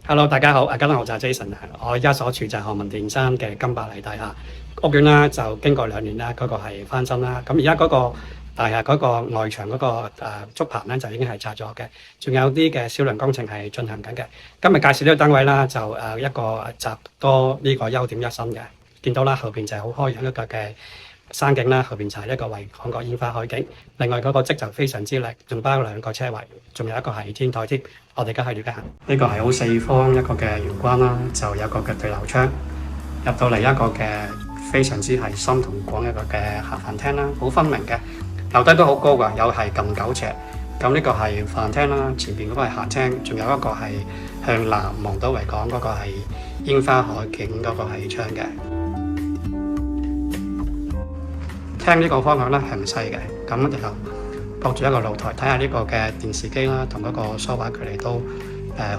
Hello，大家好，今日我就係 Jason 啊，我而家所處就係何文田山嘅金百利大廈屋苑啦，就經過2年啦，嗰個係翻新啦。咁而家嗰個大廈嗰個外牆嗰個竹棚咧就已經係拆咗嘅，仲有啲嘅小量工程係進行緊嘅。今日介紹呢個單位啦，就一個集多呢個優點一身嘅，見到啦後邊就係好開揚一個嘅山景啦，後邊就係一個維港個煙花海景。另外嗰個積就非常之靚，仲包2個車位，仲有一個係天台添。我哋而家去了解下，呢個係好四方一個嘅玄關啦，就有個嘅對流窗，入到嚟一個嘅非常之係深同廣一個嘅客飯廳啦，好分明嘅，樓低都好高㗎，有係近9尺。咁呢個係飯廳啦，前邊嗰個係客廳，仲有一個係向南望到維港嗰個係煙花海景嗰個係窗嘅。廳呢個方向咧向西嘅，咁就駁住一個露台，睇下呢個嘅電視機啦，同嗰個梳化距離都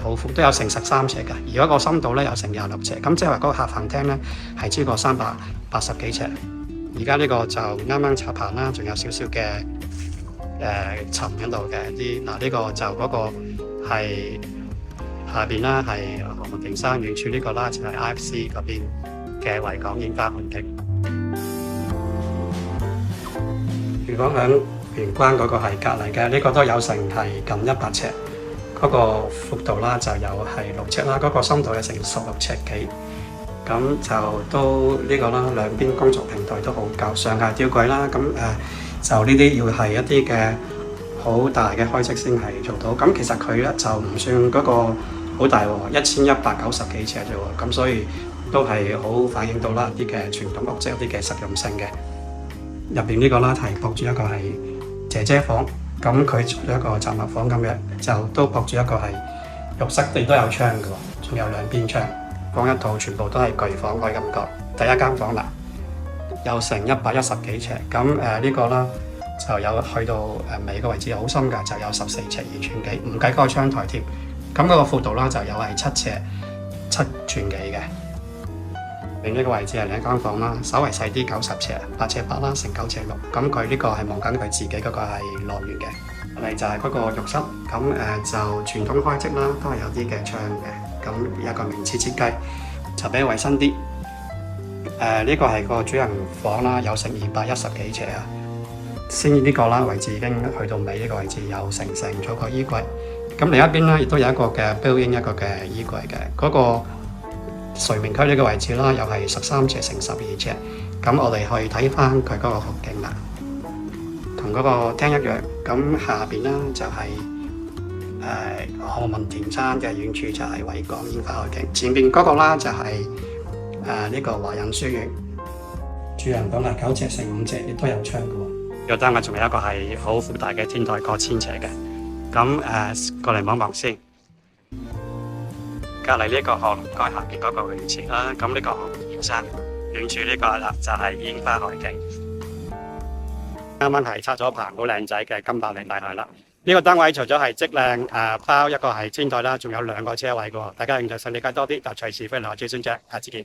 好闊，都有成13尺嘅。而嗰個深度咧有成26尺，咁即係話嗰個客飯廳咧係超過380幾尺。而家呢個就啱啱拆棚啦，仲有少少嘅沉喺度嘅啲。嗱，呢個就嗰個係下邊啦，係何文田山遠處呢個啦，就係 IFC 嗰邊嘅維港煙花海景。如果響玄關嗰個係隔離嘅，呢個都有成係近100尺，嗰個闊度啦就有係6尺啦，嗰個深度有成16尺幾，咁就都呢個啦，兩邊工作平台都好夠，上下吊櫃啦，咁就呢啲要係一啲嘅好大嘅開式先係做到，咁其實佢咧就唔算嗰個好大喎，1190幾尺啫喎，咁所以都係好反映到啦啲嘅傳統屋，即係一啲嘅實用性嘅。入邊呢個啦係駁住一個係姐姐房，咁佢做咗一個雜物房咁樣，就都駁住一個係浴室，亦都有窗嘅喎，仲有兩邊窗，房一套全部都係巨房可以咁講。第一間房啦，有成110幾尺，咁呢個啦就有去到尾個位置好深㗎，就有14尺2寸幾，唔計嗰個窗台添。咁嗰個闊度啦就有係7尺7寸幾嘅。另一個位置係另一間房啦，稍為細啲90尺8尺8啦，成9尺6。咁佢呢個係望緊佢自己嗰個係樂園嘅。嚟就係嗰個浴室，咁就傳統開則啦，都係有啲嘅窗嘅。咁有一個名次設計就比較衞生啲。呢個係個主人房啦，有成210幾尺啊。先呢個啦位置已經去到尾呢個位置有成咗個衣櫃。咁另一邊咧亦都有一個嘅 built-in 一個嘅衣櫃嘅嗰個。睡眠區呢個位置啦，又係13尺乘12尺，咁我哋去睇翻佢嗰個學景啦，同嗰個廳一樣。咁下邊啦就係何文田山嘅遠處就係維港煙花海景，前邊嗰個啦就係呢個華仁書院。主人房係9尺乘5尺，亦都有窗嘅喎。呢個單位仲有一個係好闊大嘅天台，過1000尺嘅。咁過嚟望望先。隔離呢個賀龍街下邊嗰個泳池啦，咁呢個何文田山遠處呢個啦就係煙花海景。啱啱係拆咗棚，好靚仔嘅金百利大廈啦。呢個單位除咗係積靚包一個係天台啦，仲有2個車位嘅喎。大家有興趣想理解多啲，就隨時飛嚟我諮詢啫。下次見。